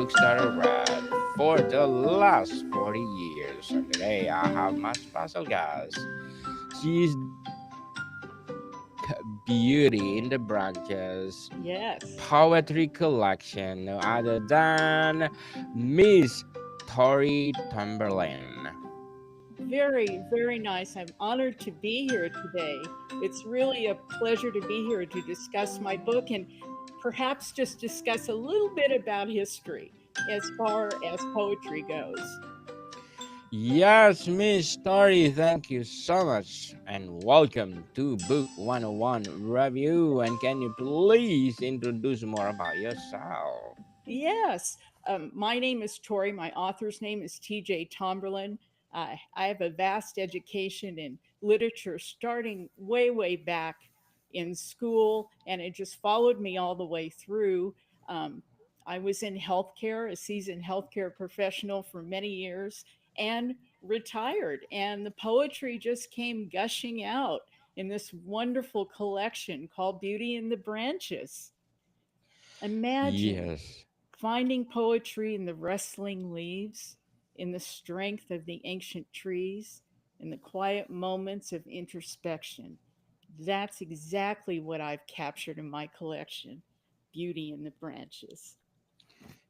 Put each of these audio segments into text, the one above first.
books that I read for the last 40 years. And today I have my special guest. She is the book Beauty in the Branches Yes. poetry collection, no other than Miss Tori Tamberlin. Very, very nice. I'm honored to be here today. It's really a pleasure to be here to discuss my book and perhaps just discuss a little bit about history as far as poetry goes. Yes, Miss Tori, thank you so much and welcome to Book 101 Review. And can you please introduce more about yourself? Yes. My name is Tori. My author's name is TJ Tomberlin. I have a vast education in literature starting way, way back in school, and it just followed me all the way through. Um, I was in healthcare, a seasoned healthcare professional for many years, and retired. And the poetry just came gushing out in this wonderful collection called Beauty in the Branches. Imagine Yes. finding poetry in the rustling leaves, in the strength of the ancient trees, in the quiet moments of introspection. That's exactly what I've captured in my collection, Beauty in the Branches.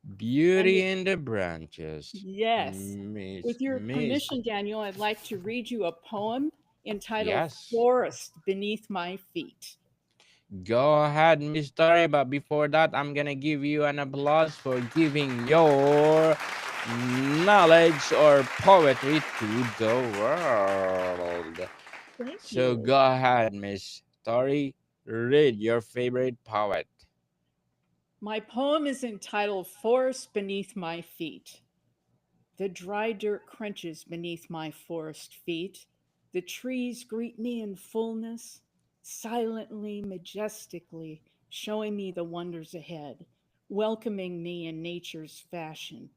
And Beauty with, in the Branches. yes, Miss, with your Miss. permission, Daniel, I'd like to read you a poem entitled Yes. Forest Beneath My Feet. Go ahead, Miss Tori. But before that, I'm gonna give you an applause for giving your knowledge or poetry to the world. Thank So you. go ahead, Miss Tori. Read your favorite poet. My poem is entitled Forest Beneath My Feet. The dry dirt crunches beneath my forest feet. The trees greet me in fullness, silently, majestically, showing me the wonders ahead, welcoming me in nature's fashion.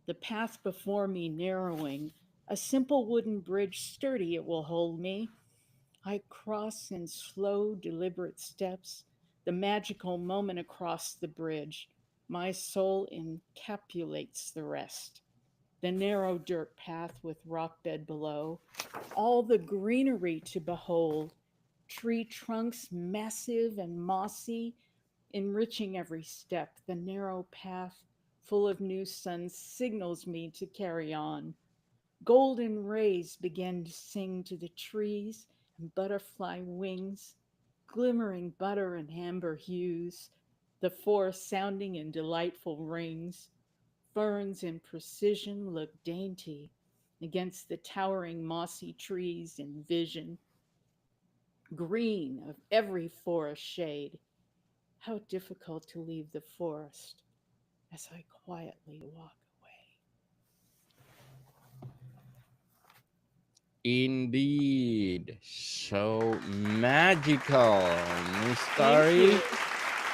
The path before me narrowing, a simple wooden bridge sturdy it will hold me. I cross in slow, deliberate steps, the magical moment across the bridge. My soul encapsulates the rest. The narrow dirt path with rock bed below, all the greenery to behold, tree trunks massive and mossy, enriching every step. The narrow path, full of new sun, signals me to carry on. Golden rays begin to sing to the trees, and butterfly wings, glimmering butter and amber hues, the forest sounding in delightful rings. Ferns in precision look dainty against the towering mossy trees in vision, green of every forest shade. How difficult to leave the forest as I quietly walk away. Indeed, so magical, Miss Thank Tori. you.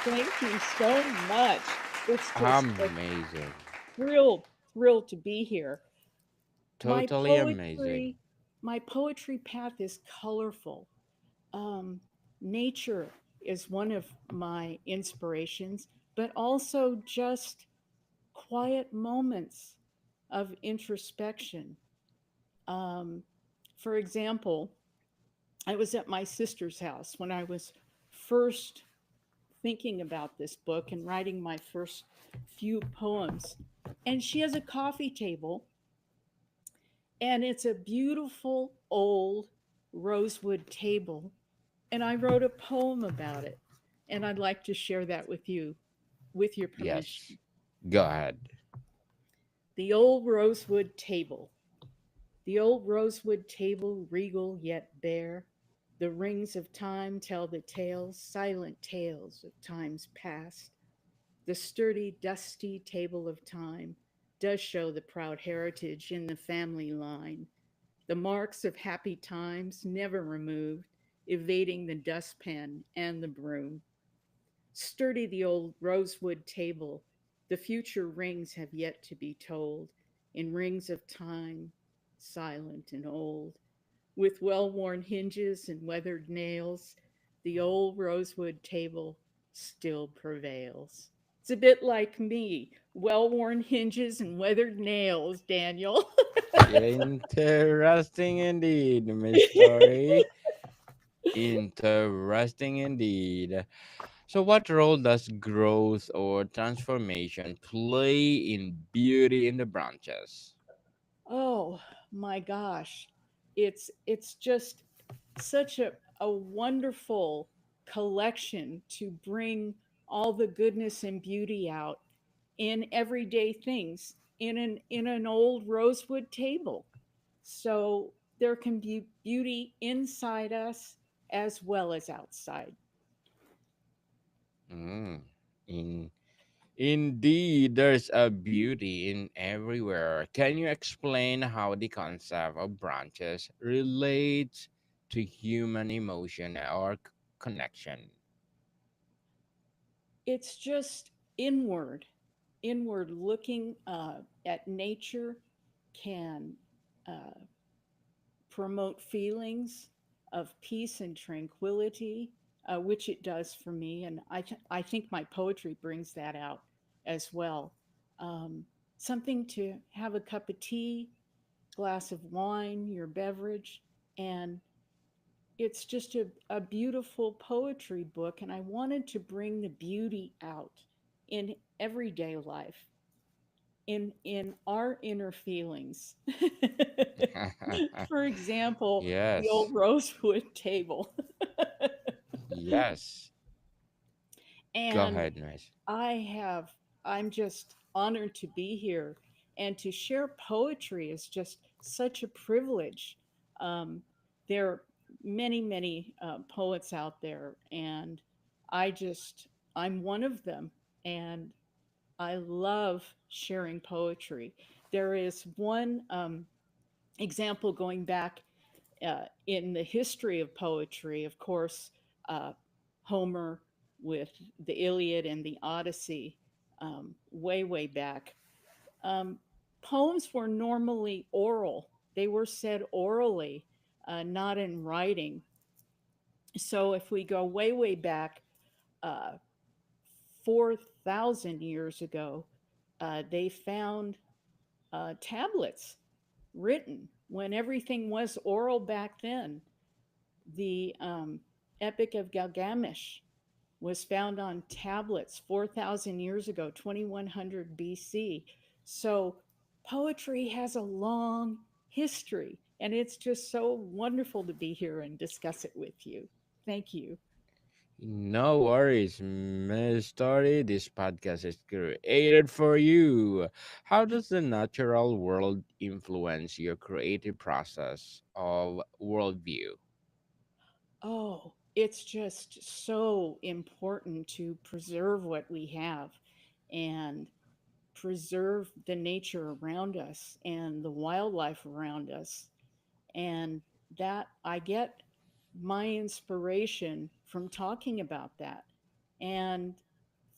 Thank you so much. It's just a Amazing. thrill to be here. My Totally amazing. poetry, my poetry path is colorful. Um, Nature is one of my inspirations, but also just quiet moments of introspection. Um, for example, I was at my sister's house when I was first thinking about this book and writing my first few poems. And she has a coffee table, and it's a beautiful old rosewood table. And I wrote a poem about it. And I'd like to share that with you, with your Yes. permission. Go ahead. The old rosewood table. The old rosewood table, regal yet bare. The rings of time tell the tales, silent tales of times past. The sturdy, dusty table of time does show the proud heritage in the family line. The marks of happy times never removed, evading the dustpan and the broom. Sturdy the old rosewood table, the future rings have yet to be told, in rings of time, silent and old. With well worn hinges and weathered nails, the old rosewood table still prevails. It's a bit like me, well worn hinges and weathered nails, Daniel. Interesting indeed, Miss Story. Interesting indeed. So, what role does growth or transformation play in Beauty in the Branches? Oh my gosh. It's just such a wonderful collection to bring all the goodness and beauty out in everyday things in an old rosewood table. So there can be beauty inside us as well as outside. Mm. In Indeed, there's a beauty in everywhere. Can you explain how the concept of branches relates to human emotion or connection? It's just inward, inward looking at nature can uh, promote feelings of peace and tranquility, which it does for me. And I think my poetry brings that out as well. Um, Something to have a cup of tea, glass of wine, your beverage, and it's just a beautiful poetry book. And I wanted to bring the beauty out in everyday life, in our inner feelings. For example, the Yes, old rosewood table. yes. Go And ahead, Miss. I have, I'm just honored to be here. And to share poetry is just such a privilege. Um, there are many, many poets out there, and I just, I'm one of them. And I love sharing poetry. There is one example going back in the history of poetry, of course, uh, Homer with the Iliad and the Odyssey, way, way back. Um, Poems were normally oral, they were said orally, not in writing. So if we go way, way back, uh, 4,000 years ago, they found tablets written when everything was oral back then. The Epic of Gilgamesh was found on tablets 4,000 years ago, 2100 BC. So poetry has a long history, and it's just so wonderful to be here and discuss it with you. Thank you. No worries, Miss Story. This podcast is created for you. How does the natural world influence your creative process of worldview? Oh, it's just so important to preserve what we have and preserve the nature around us and the wildlife around us. And that I get my inspiration from talking about that. And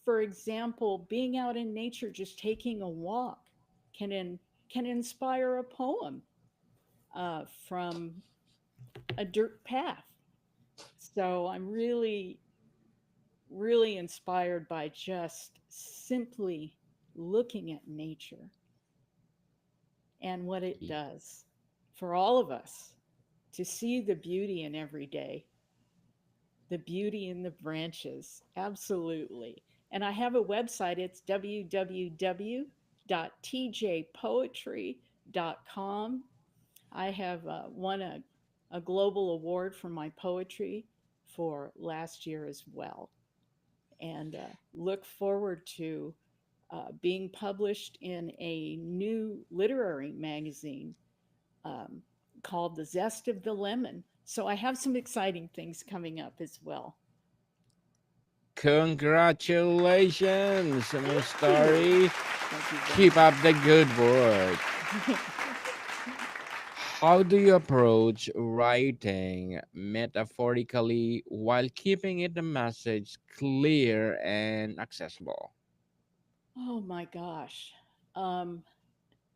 for example, being out in nature, just taking a walk can can inspire a poem from a dirt path. So I'm really, really inspired by just simply looking at nature and what it Y- does for all of us to see the beauty in every day, the beauty in the branches. Absolutely. And I have a website, it's www.tjpoetry.com. I have won a global award for my poetry for last year as well. And look forward to being published in a new literary magazine um, called The Zest of the Lemon. So I have some exciting things coming up as well. Congratulations, Miss Thank you. Story. Thank you very Keep up much. the good work. How do you approach writing metaphorically while keeping it the message clear and accessible? Oh my gosh. Um,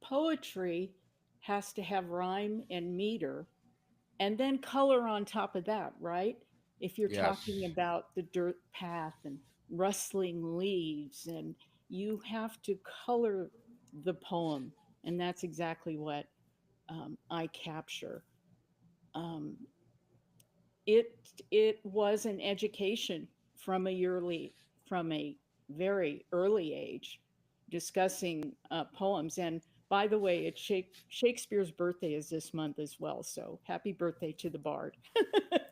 Poetry has to have rhyme and meter and then color on top of that, right? If you're talking Yes. about the dirt path and rustling leaves, and you have to color the poem. And that's exactly what I capture. Um, it it was an education from from a very early age, discussing poems. And by the way, it's Shakespeare's birthday is this month as well, so happy birthday to the bard.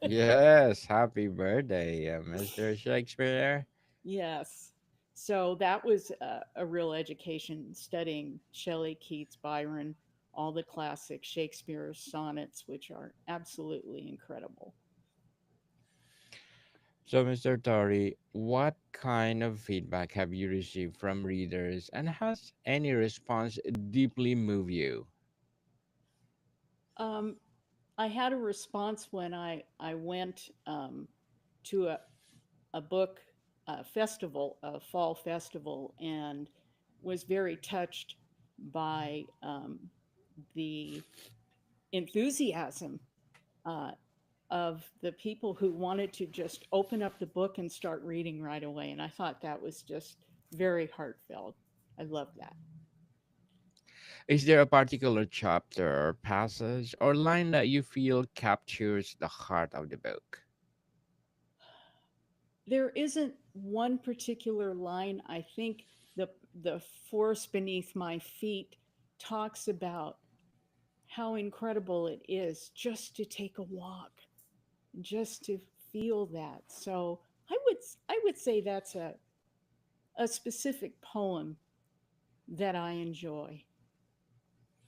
Yes, happy birthday, Mr. Shakespeare. Yes. So that was a real education, studying Shelley, Keats, Byron, all the classic Shakespeare sonnets, which are absolutely incredible. So, Mr. Tori, what kind of feedback have you received from readers, and has any response deeply moved you? Um, I had a response when I went to a book festival, a fall festival, and was very touched by the enthusiasm uh, of the people who wanted to just open up the book and start reading right away. And I thought that was just very heartfelt. I love that. Is there a particular chapter or passage or line that you feel captures the heart of the book? There isn't one particular line. I think the force beneath my feet talks about how incredible it is just to take a walk, just to feel that. So I would say that's a specific poem that I enjoy,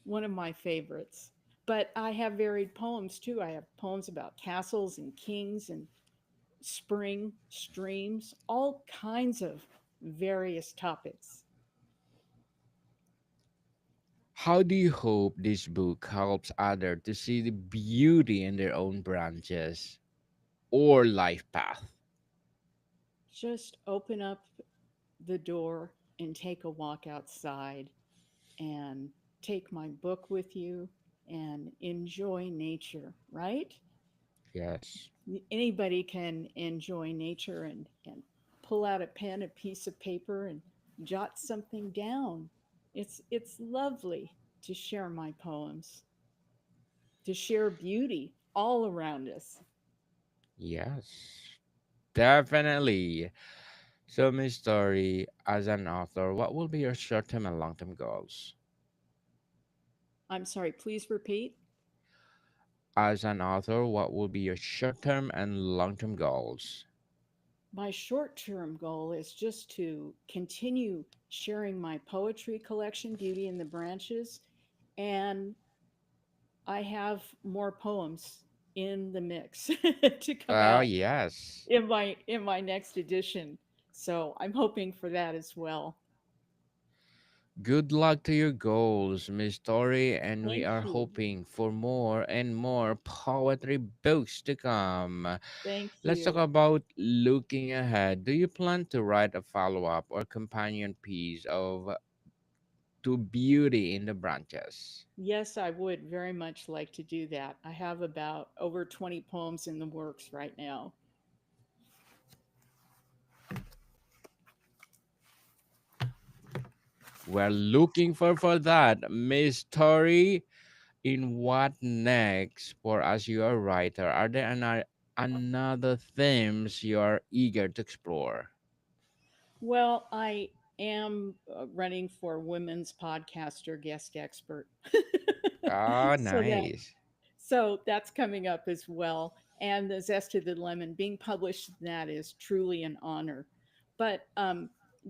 one of my favorites. But I have varied poems too. I have poems about castles and kings and spring, streams, all kinds of various topics. How do you hope this book helps others to see the beauty in their own branches or life path? Just open up the door and take a walk outside and take my book with you and enjoy nature, right? Yes. Anybody can enjoy nature and pull out a pen, a piece of paper, and jot something down. It's lovely to share my poems, to share beauty all around us. Yes. Definitely. So, Miss Story, as an author, what will be your short term and long term goals? I'm sorry, please repeat. As an author, what will be your short term and long term goals? My short term goal is just to continue sharing my poetry collection, Beauty in the Branches, and I have more poems in the mix to come Oh, out yes. in my next edition. So I'm hoping for that as well. Good luck to your goals, Miss Story, and we Thank are you. hoping for more and more poetry books to come. Thank Let's talk you. about looking ahead. Do you plan to write a follow up or companion piece of To Beauty in the Branches? Yes, I would very much like to do that. I have about over 20 poems in the works right now. We're looking for that, Miss Tori. In what next for as you are a writer? Are there another themes you are eager to explore? Well, I am running for women's podcaster guest expert. Ah, so that nice. so that's coming up as well. And the Zest of the Lemon being published in that is truly an honor. But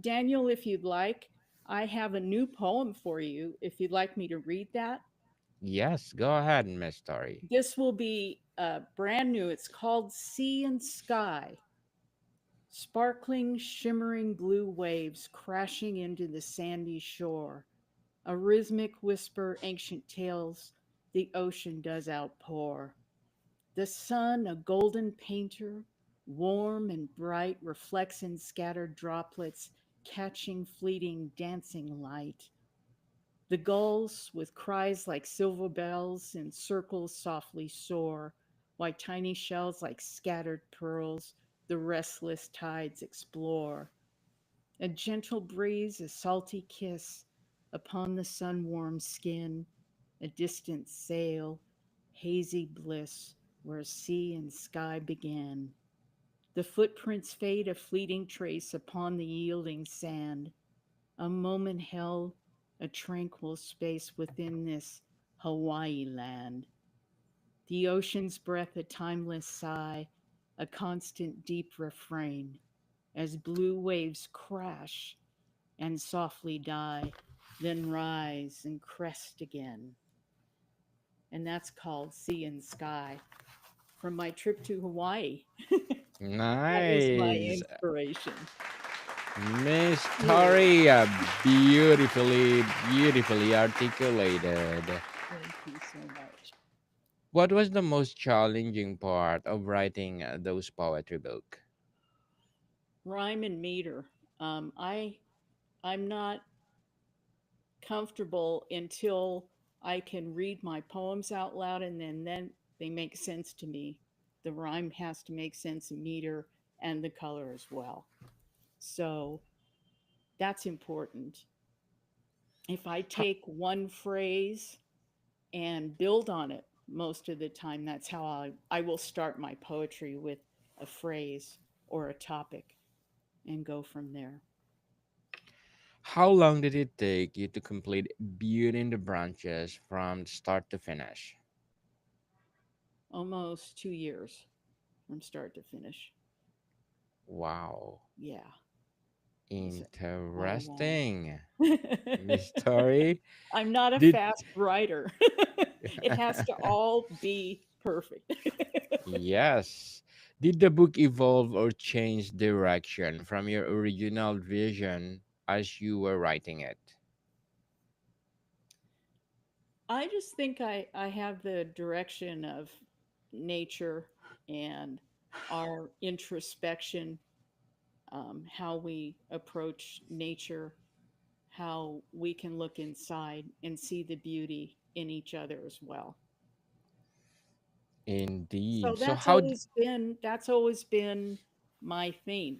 Daniel, if you'd like, I have a new poem for you. If you'd like me to read that, Yes, go ahead, Miss Tori. this will be brand new. It's called Sea and Sky. Sparkling, shimmering blue waves crashing into the sandy shore. A rhythmic whisper, ancient tales the ocean does outpour. The sun, a golden painter, warm and bright, reflects in scattered droplets, catching fleeting, dancing light. The gulls, with cries like silver bells, in circles softly soar, while tiny shells like scattered pearls the restless tides explore. A gentle breeze, a salty kiss upon the sun warmed skin, a distant sail, hazy bliss where sea and sky began. The footprints fade, a fleeting trace upon the yielding sand. A moment held, a tranquil space within this Hawaii land. The ocean's breath, a timeless sigh, a constant deep refrain, as blue waves crash and softly die, then rise and crest again. And that's called Sea and Sky from my trip to Hawaii. That was my Nice. inspiration. Miss Really. Tori, beautifully articulated. Thank you so much. What was the most challenging part of writing those poetry book? Rhyme and meter. I'm not comfortable until I can read my poems out loud, and then they make sense to me. The rhyme has to make sense in meter and the color as well. So that's important. If I Ho- take one phrase and build on it most of the time, that's how I will start my poetry, with a phrase or a topic, and go from there. How long did it take you to complete Beauty in the Branches from start to finish? Almost 2 years from start to finish. Wow, Yeah, it was quite a while. interesting. Miss Tori, I'm not a did fast writer. It has to all be perfect. yes. Did the book evolve or change direction from your original vision as you were writing it? I just think I have the direction of nature and our introspection, how we approach nature, how we can look inside and see the beauty in each other as well. So Indeed. that's always been my theme.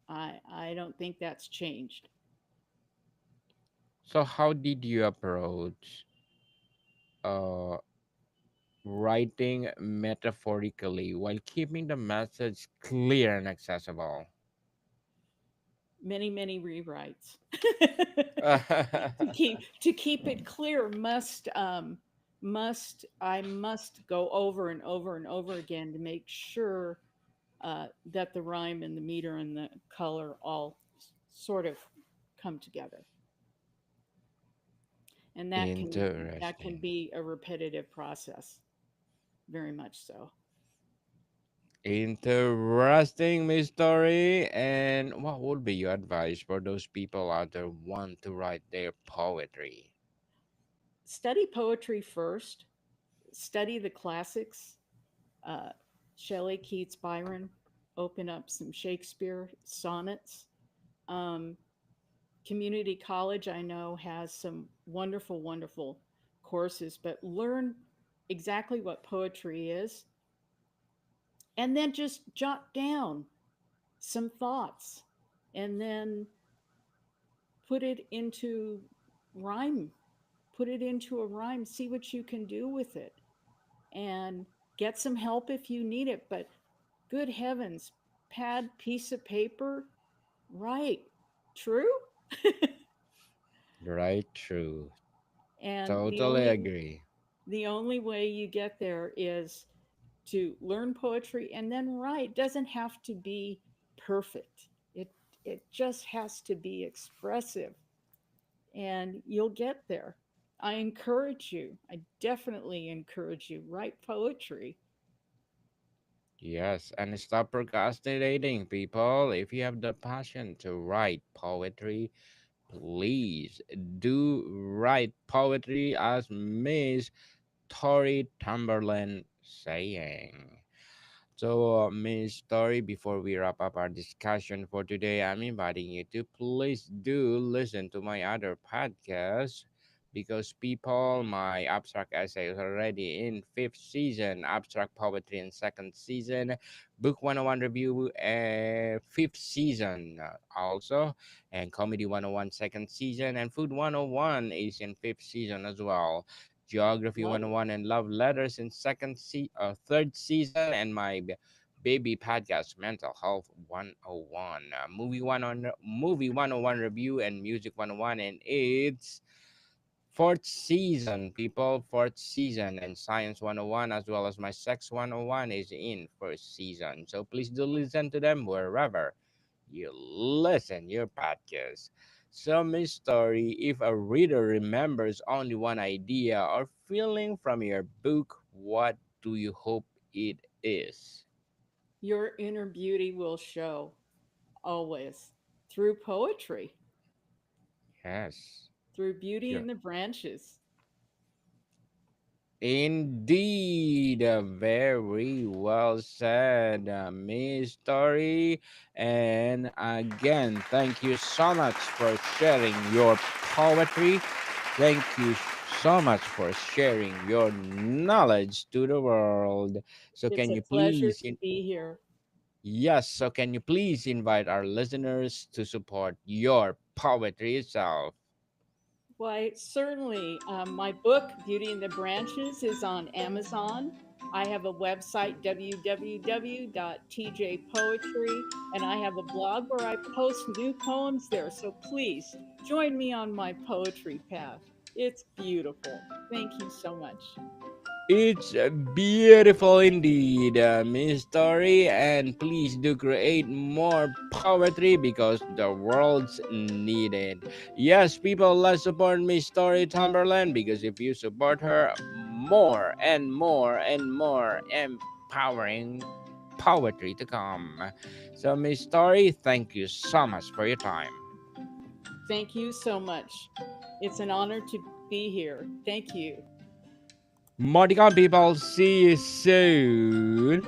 I don't think that's changed. How did you approach uh writing metaphorically while keeping the message clear and accessible? Many rewrites to keep it clear. Must go over and over and over again to make sure that the rhyme and the meter and the color all sort of come together, and that can Interesting. be a repetitive process, very much so. Interesting, Miss Story. And what would be your advice for those people out there want to write their poetry? Study poetry first, study the classics, uh, Shelley, Keats, Byron, open up some Shakespeare sonnets. Um, Community college, I know, has some wonderful courses, but learn exactly what poetry is, and then just jot down some thoughts, and then put it into rhyme, put it into a rhyme, see what you can do with it, and get some help if you need it. But good heavens, pad, piece of paper, right? True. Right, true. And Totally agree. the only way you get there is to learn poetry and then write. Doesn't have to be perfect. It just has to be expressive, and you'll get there. I encourage you. I definitely encourage you, write poetry. Yes, and stop procrastinating, people. If you have the passion to write poetry, please do write poetry as Miss Tori Tamberlin saying. Miss Tori, before we wrap up our discussion for today, I'm inviting you to please do listen to my other podcast, because people, my abstract essay is already in fifth season, abstract poetry in second season, book 101 review fifth season also, and comedy 101 second season, and food 101 is in fifth season as well. Geography Love it. 101 and love letters in third season, and my baby podcast mental health 101, movie 101 review and music 101, and it's fourth season, people, fourth season, and science 101 as well as my sex 101 is in first season, so please do listen to them wherever you listen your podcast. So, Miss Story, if a reader remembers only one idea or feeling from your book, what do you hope it is? Your inner beauty will show always through poetry, Yes. through beauty Sure. in the branches. Indeed, very well said, Miss Story. And again, thank you so much for sharing your poetry. Thank you so much for sharing your knowledge to the world. So, It's can a you pleasure please, to be here. yes, so can you please invite our listeners to support your poetry itself? Why, certainly. My book, Beauty in the Branches, is on Amazon. I have a website, www.tjpoetry, and I have a blog where I post new poems there. So please join me on my poetry path. It's beautiful. Thank you so much. It's beautiful indeed, Miss Story, and please do create more poetry because the world's needed. Yes, people, let's support Miss Story Tomberland because if you support her, more and more and more empowering poetry to come. So, Miss Story, thank you so much for your time. Thank you so much. It's an honor to be here. Thank you. More to come, people. See you soon.